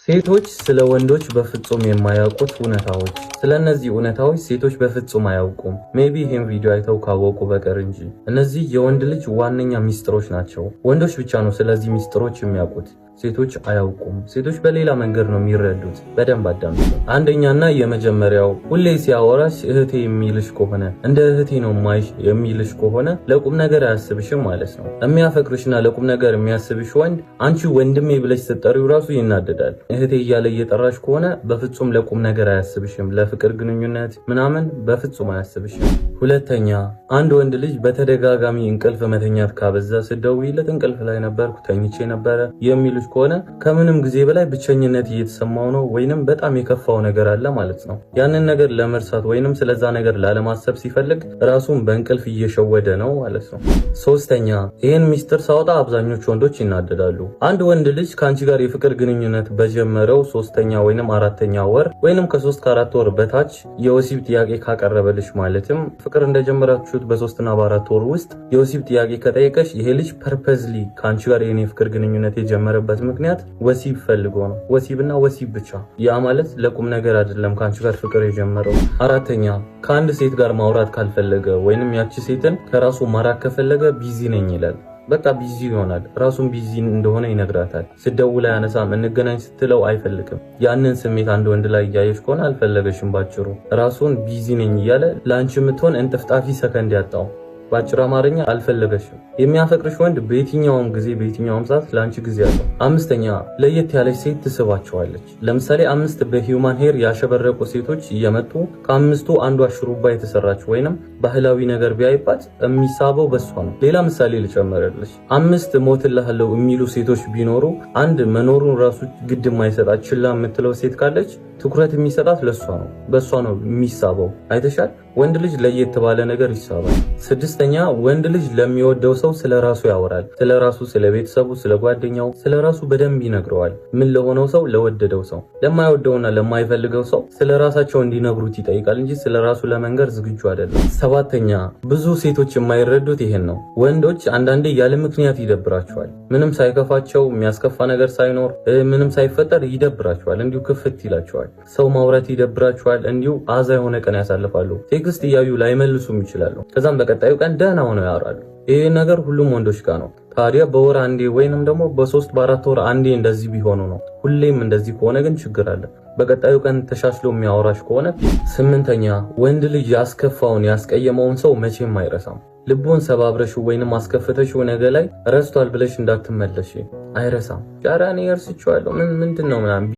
ሴቶች ስለ ወንዶች በፍጹም የማያውቁት እውነታዎች። ስለነዚህ እውነታዎች ሴቶች በፍጹም አያውቁም። ሜቢ ይህን ቪዲዮ አይተው ካወቁ በቀር እንጂ። እነዚህ የወንድ ልጅ ዋነኛ ሚስጥሮች ናቸው። ወንዶች ብቻ ነው ስለዚህ ሚስጥሮች የሚያውቁት። ሴቶች አያውቁም። ሴቶች በሌላ መንገድ ነው የሚረዱት። በደንብ አዳምጡ። አንደኛና የመጀመሪያው ሁሌ ሲያወራሽ እህቴ የሚልሽ ከሆነ እንደ እህቴ ነው ማይሽ የሚልሽ ከሆነ ለቁም ነገር አያስብሽም ማለት ነው። የሚያፈቅርሽና ለቁም ነገር የሚያስብሽ ወንድ አንቺ ወንድሜ ብለሽ ስትጠሪው ራሱ ይናደዳል። እህቴ እያለ እየጠራሽ ከሆነ በፍጹም ለቁም ነገር አያስብሽም። ለፍቅር ግንኙነት ምናምን በፍጹም አያስብሽም። ሁለተኛ፣ አንድ ወንድ ልጅ በተደጋጋሚ እንቅልፍ መተኛት ካበዛ ስትደውይለት እንቅልፍ ላይ ነበርኩ ተኝቼ ነበረ የሚልሽ ከሆነ ከምንም ጊዜ በላይ ብቸኝነት እየተሰማው ነው ወይንም በጣም የከፋው ነገር አለ ማለት ነው። ያንን ነገር ለመርሳት ወይንም ስለዛ ነገር ላለማሰብ ሲፈልግ ራሱን በእንቅልፍ እየሸወደ ነው ማለት ነው። ሶስተኛ፣ ይህን ሚስጥር ሳወጣ አብዛኞቹ ወንዶች ይናደዳሉ። አንድ ወንድ ልጅ ከአንቺ ጋር የፍቅር ግንኙነት በጀመረው 3ኛ ወይንም 4ኛ ወር ወይንም ከ3 ከ4 ወር በታች የወሲብ ጥያቄ ካቀረበልሽ ማለትም ፍቅር እንደጀመራችሁት በ3 እና በ4 ወር ውስጥ የወሲብ ጥያቄ ከጠየቀሽ ይሄ ልጅ ፐርፐዝሊ ከአንቺ ጋር የኔ ፍቅር ግንኙነት የጀመረበት ምክንያት ወሲብ ፈልጎ ነው። ወሲብና ወሲብ ብቻ። ያ ማለት ለቁም ነገር አይደለም ከአንቺ ጋር ፍቅር የጀመረው። አራተኛ፣ ከአንድ ሴት ጋር ማውራት ካልፈለገ ወይንም ያቺ ሴትን ከራሱ ማራቅ ከፈለገ ቢዚ ነኝ ይላል። በቃ ቢዚ ይሆናል። ራሱን ቢዚ እንደሆነ ይነግራታል። ስደውል አያነሳም። እንገናኝ ስትለው አይፈልግም። ያንን ስሜት አንድ ወንድ ላይ እያየሽ ከሆነ አልፈለገሽም። ባጭሩ ራሱን ቢዚ ነኝ እያለ ለአንቺ የምትሆን እንጥፍጣፊ ሰከንድ ያጣው። ባጭሩ አማርኛ አልፈለገሽም። የሚያፈቅርሽ ወንድ በየትኛውም ጊዜ በየትኛውም ሰዓት ለአንቺ ጊዜ አለው። አምስተኛ፣ ለየት ያለች ሴት ትስባቸዋለች። ለምሳሌ 5 በሂውማን ሄር ያሸበረቁ ሴቶች እየመጡ ከ5ቱ አንዷ ሽሩባ የተሰራች ወይንም ባህላዊ ነገር ቢያይባት የሚሳበው በሷ ነው። ሌላ ምሳሌ ልጨምርልሽ። 5 ሞትልሃለሁ የሚሉ ሴቶች ቢኖሩ አንድ መኖሩን ራሱ ግድ የማይሰጣት ችላ የምትለው ሴት ካለች ትኩረት የሚሰጣት ለሷ ነው። በሷ ነው የሚሳበው። አይተሻል? ወንድ ልጅ ለየት ባለ ነገር ይሳባል። ስድስተኛ፣ ወንድ ልጅ ለሚወደው ሰው ስለራሱ ያወራል። ስለራሱ፣ ስለ ቤተሰቡ፣ ስለ ጓደኛው፣ ስለራሱ በደንብ ይነግረዋል። ምን ለሆነው ሰው? ለወደደው ሰው። ለማይወደውና ለማይፈልገው ሰው ስለራሳቸው እንዲነግሩት ይጠይቃል እንጂ ስለራሱ ለመንገር ዝግጁ አይደለም። ሰባተኛ፣ ብዙ ሴቶች የማይረዱት ይሄን ነው። ወንዶች አንዳንዴ ያለ ምክንያት ይደብራቸዋል። ምንም ሳይከፋቸው፣ የሚያስከፋ ነገር ሳይኖር፣ ምንም ሳይፈጠር ይደብራቸዋል። እንዲሁ ክፍት ይላቸዋል። ሰው ማውራት ይደብራቸዋል። እንዲሁ አዛ የሆነ ቀን ያሳልፋሉ። ቴክስት እያዩ ላይመልሱም ይችላሉ። ከዛም በቀጣዩ ቀን ደህና ሆነው ያወራሉ። ይሄ ነገር ሁሉም ወንዶች ጋር ነው። ታዲያ በወር አንዴ ወይንም ደግሞ በ3 በ4 ወር አንዴ እንደዚህ ቢሆኑ ነው። ሁሌም እንደዚህ ከሆነ ግን ችግር አለ። በቀጣዩ ቀን ተሻሽሎ የሚያወራሽ ከሆነ። ስምንተኛ፣ ወንድ ልጅ ያስከፋውን ያስቀየመውን ሰው መቼም አይረሳም። ልቡን ሰባብረሽ ወይንም አስከፍተሽው ነገ ላይ ረስቷል ብለሽ እንዳትመለሽ። አይረሳም። ጃራ እኔ እርስቼዋለሁ ምንድነው ምናምን